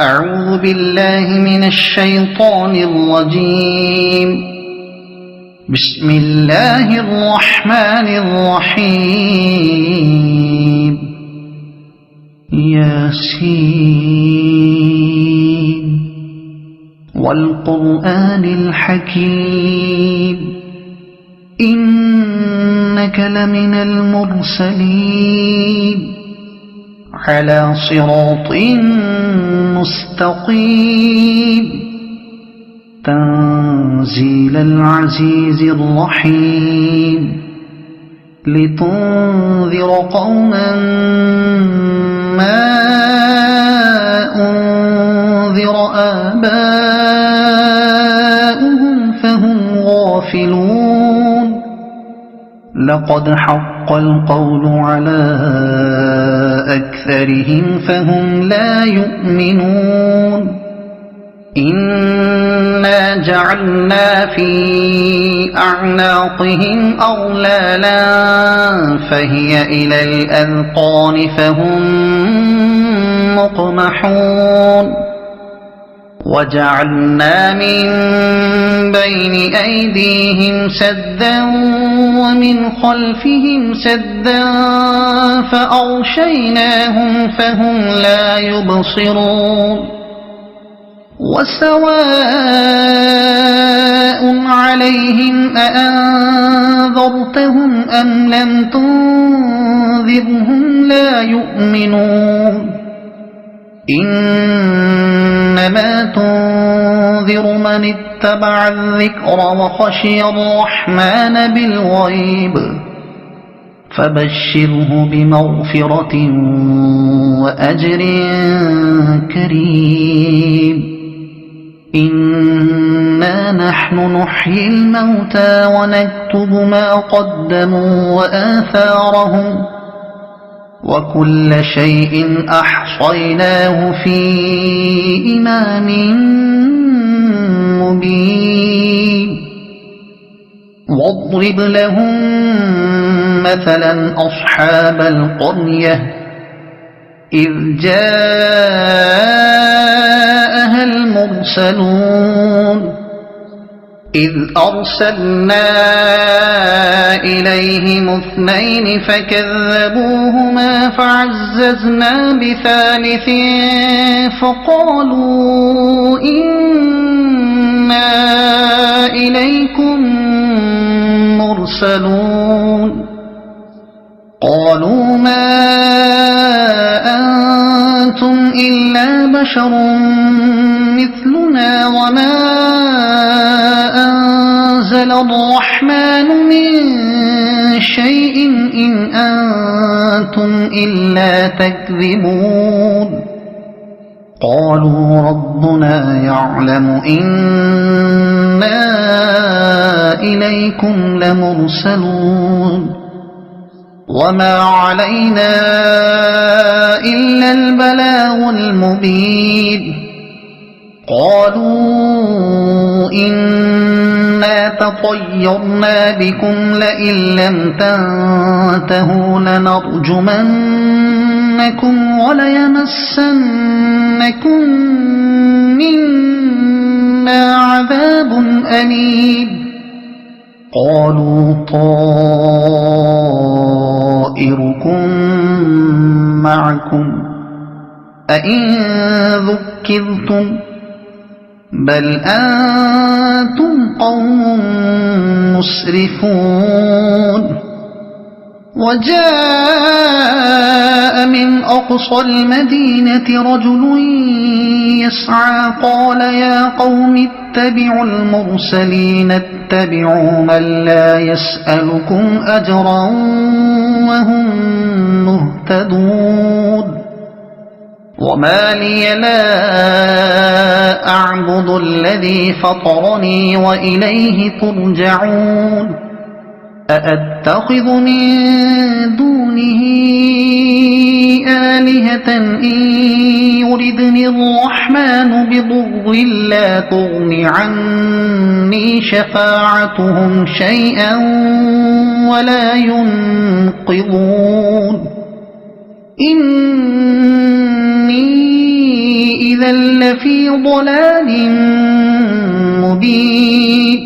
أعوذ بالله من الشيطان الرجيم. بسم الله الرحمن الرحيم. ياسين والقرآن الحكيم إنك لمن المرسلين على صراط مستقيم تنزيل العزيز الرحيم لتنذر قوما ما أنذر آباؤهم فهم غافلون. لقد حق القول على أكثرهم فهم لا يؤمنون. إنا جعلنا في أعناقهم أغلالا فهي إلى الأذقان فهم مقمحون. وجعلنا من بين أيديهم سدا ومن خلفهم سدا فأغشيناهم فهم لا يبصرون. وسواء عليهم أأنذرتهم أم لم تنذرهم لا يؤمنون. إنما تنذر من اتبع الذكر وخشي الرحمن بالغيب فبشره بمغفرة وأجر كريم. إنا نحن نحيي الموتى ونكتب ما قدموا وآثارهم وكل شيء أحصيناه في إمام مبين. واضرب لهم مثلا أصحاب القرية إذ جاءها المرسلون إذ أرسلنا إليهم اثنين فكذبوهما فعززنا بثالث فقالوا إنا إليكم مرسلون. قالوا ما أنتم إلا بشر مثلنا وما أنزل الرحمن من شيء إن أنتم إلا تكذبون. قالوا ربنا يعلم إنا إليكم لمرسلون وما علينا إلا البلاغ المبين. قالوا إنا تطيرنا بكم لئن لم تنتهوا لنرجمنكم وليمسنكم منا عذاب أليم. قالوا طائركم معكم أئن ذكرتم بل أنتم قوم مسرفون. وجاء من أقصى المدينة رجل يسعى قال يا قوم اتبعوا المرسلين اتبعوا من لا يسألكم أجرا وهم مهتدون. وما لي لا أعبد الذي فطرني وإليه ترجعون. أأتخذ من دونه آلهة إن يردني الرحمن بضر لا تغن عني شفاعتهم شيئا ولا ينقذون. إني إذا لفي ضلال مبين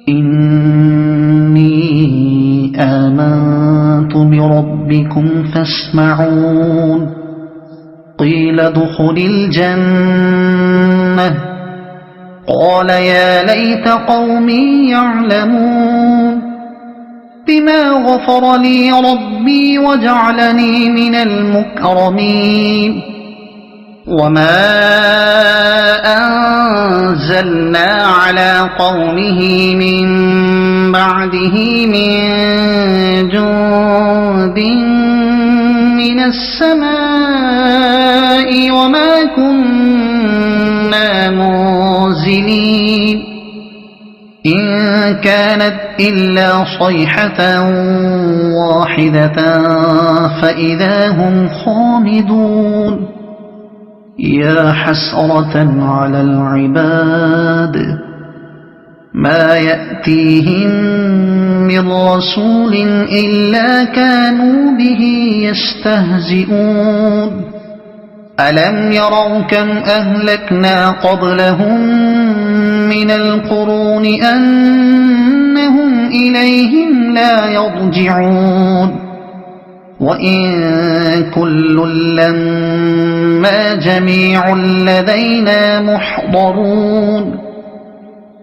إني آمنت بربكم فاسمعون قيل ادخل الجنة قال يا ليت قومي يعلمون بما غفر لي ربي وجعلني من المكرمين وما أنزلنا على قومه من بعده من جند من السماء وما كنا منزلين إن كانت إلا صيحة واحدة فإذا هم خامدون يا حسرة على العباد ما يأتيهم من رسول إلا كانوا به يستهزئون ألم يروا كم أهلكنا قبلهم من القرون أنهم إليهم لا يرجعون وإن كل لما جميع لدينا محضرون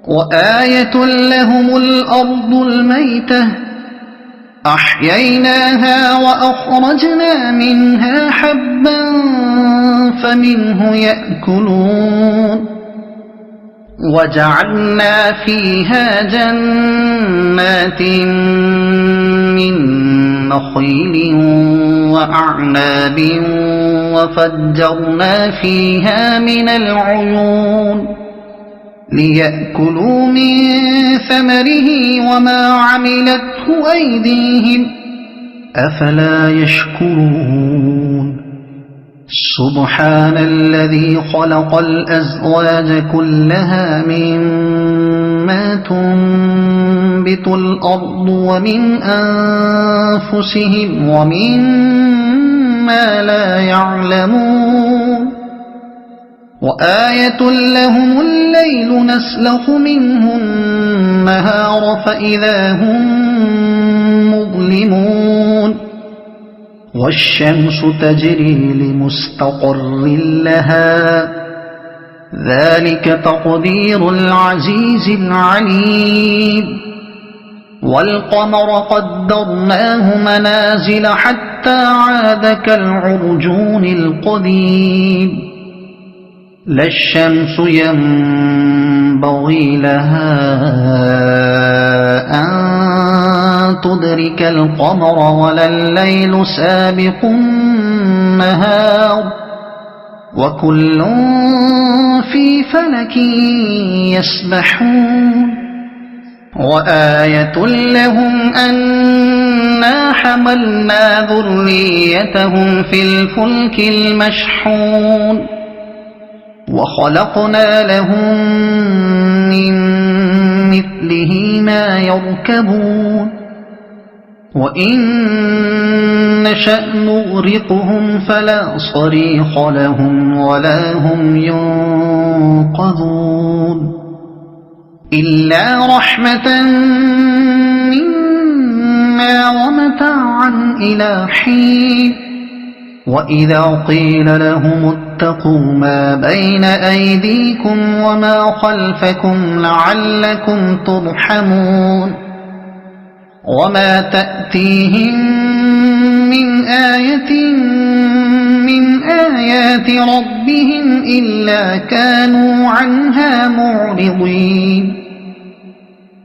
وآية لهم الأرض الميتة أحييناها وأخرجنا منها حبا فمنه يأكلون وجعلنا فيها جنات من نخيل وأعناب وفجرنا فيها من العيون ليأكلوا من ثمره وما عملته أيديهم أفلا يشكرون سبحان الذي خلق الأزواج كلها مما تنبت الأرض ومن أنفسهم ومما لا يعلمون وآية لهم الليل نسلخ منه النهار فإذا هم مظلمون والشمس تجري لمستقر لها ذلك تقدير العزيز العليم والقمر قدرناه منازل حتى عاد كالعرجون القديم لا الشمس ينبغي لها أن تدرك القمر ولا الليل سابق النهار وكل في فلك يسبحون وآية لهم أنا حملنا ذريتهم في الفلك المشحون وخلقنا لهم من مثله ما يركبون وإن نشأ نغرقهم فلا صريخ لهم ولا هم ينقذون إلا رحمة منا ومتاعا إلى حين وإذا قيل لهم اتقوا ما بين أيديكم وما خلفكم لعلكم ترحمون وما تأتيهم من آية من آيات ربهم إلا كانوا عنها معرضين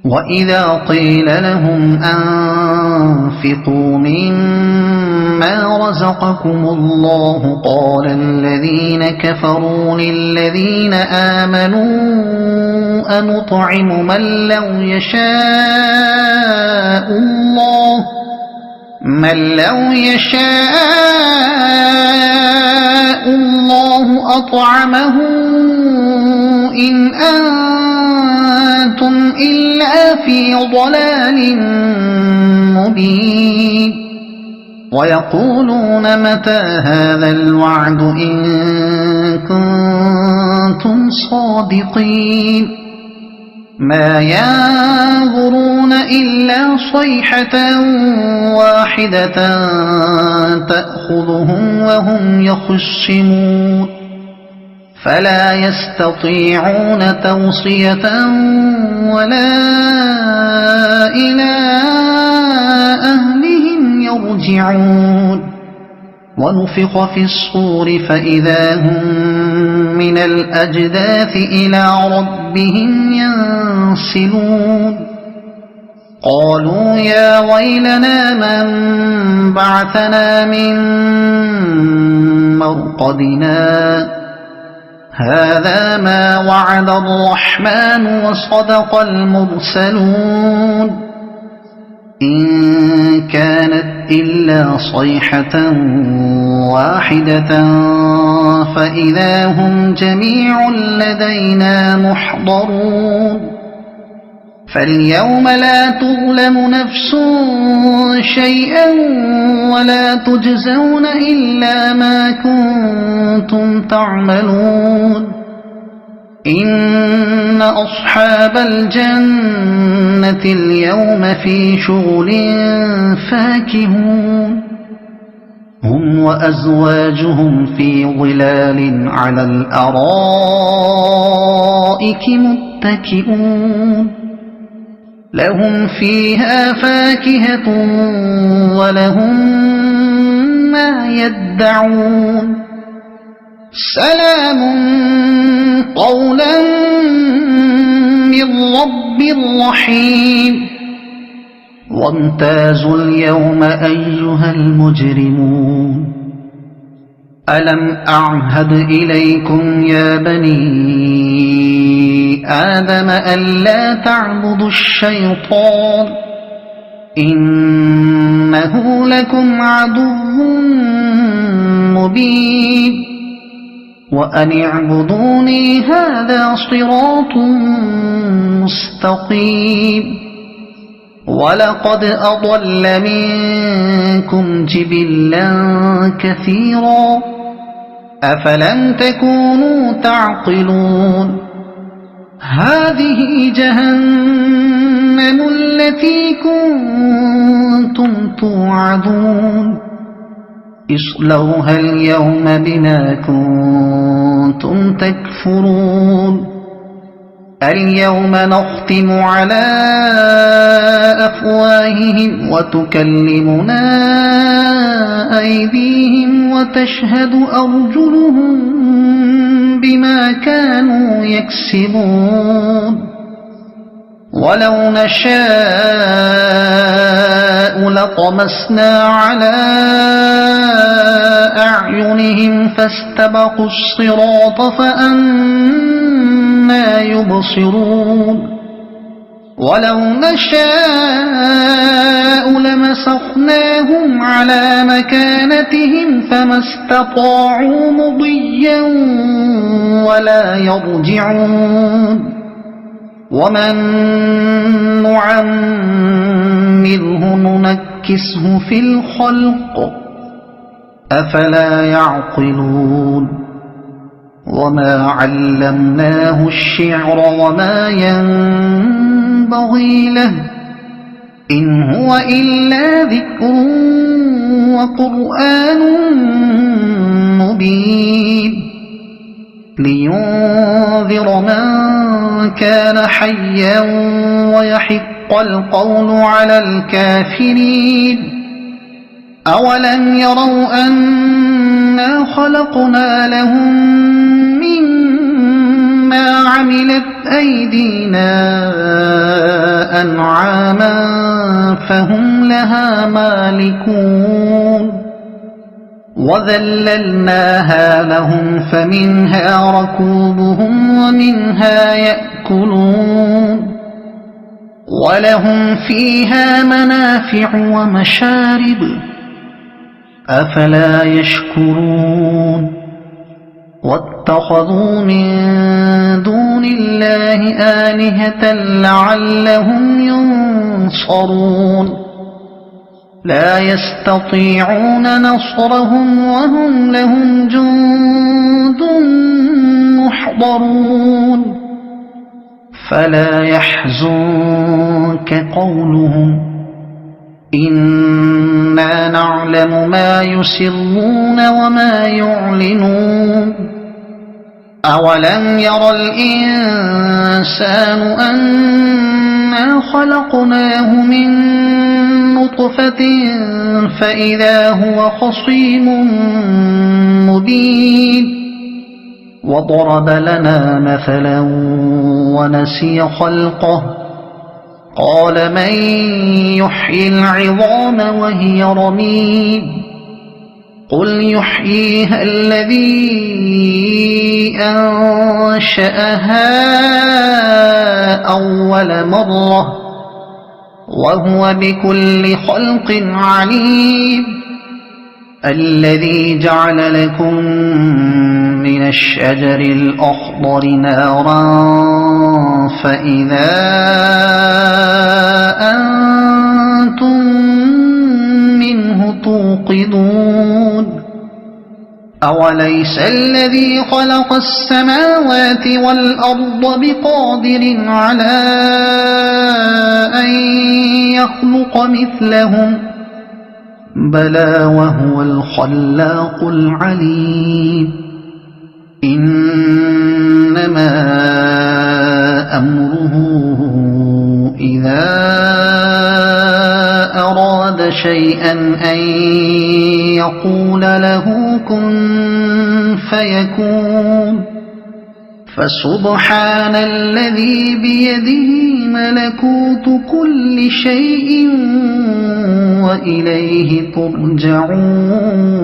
وإذا قيل لهم أنفقوا مما رزقكم الله قال الذين كفروا للذين آمنوا أنطعم من لو يشاء الله أطعمه إن أنتم إلا في ضلال مبين ويقولون متى هذا الوعد إن كنتم صادقين ما ينظرون إلا صيحة واحدة تأخذهم وهم يخصمون فلا يستطيعون توصية ولا إلى أهلهم يرجعون ونفخ في الصور فإذا هم من الأجداث إلى ربهم ينسلون قالوا يا ويلنا من بعثنا من مرقدنا هذا ما وعد الرحمن وصدق المرسلون إن كانت إلا صيحة واحدة فإذا هم جميع لدينا محضرون فاليوم لا تظلم نفس شيئا ولا تجزون إلا ما كنتم تعملون إن أصحاب الجنة اليوم في شغل فاكهون هم وأزواجهم في ظلال على الأرائك متكئون لهم فيها فاكهة ولهم ما يدعون سلام قولا من رب رحيم وامتازوا اليوم أيها المجرمون ألم أعهد إليكم يا بني آدم ألا تعبدوا الشيطان إنه لكم عدو مبين وأن اعبدوني هذا صراط مستقيم ولقد أضل منكم جبلا كثيرا أفلم تكونوا تعقلون هذه جهنم التي كنتم توعدون اصلوها اليوم بما كنتم تكفرون اليوم نختم على أفواههم وتكلمنا أيديهم وتشهد أرجلهم بما كانوا يكسبون ولو نشاء لطمسنا على أعينهم فاستبقوا الصراط فأنى يبصرون ولو نشاء لمسخناهم على مكانتهم فما استطاعوا مضيا ولا يرجعون ومن نعمره ننكسه في الخلق أفلا يعقلون وما علمناه الشعر وما ينبغي له إن هو إلا ذكر وقرآن مبين لينذر من كان حيا ويحق القول على الكافرين أولم يروا أنا خلقنا لهم مما عملت أيدينا أنعاما فهم لها مالكون وذللناها لهم فمنها ركوبهم ومنها يأكلون ولهم فيها منافع ومشارب أفلا يشكرون واتخذوا من دون الله آلهة لعلهم ينصرون لا يستطيعون نصرهم وهم لهم جند محضرون فلا يحزنك قولهم إنا نعلم ما يسرون وما يعلنون أولم ير الإنسان أنا خلقناه من نطفة فإذا هو خصيم مبين وضرب لنا مثلا ونسي خلقه قال من يحيي العظام وهي رميم قل يحييها الذي أنشأها أول مرة وهو بكل خلق عليم الذي جعل لكم من الشجر الأخضر نارا فإذا أنتم منه توقدون أوليس الذي خلق السماوات والأرض بقادر على أن يخلق مثلهم بلى وهو الخلاق العليم إنما أمره إذا أراد شيئا أن يقول له كن فيكون فسبحان الذي بيده ملكوت كل شيء وإليه ترجعون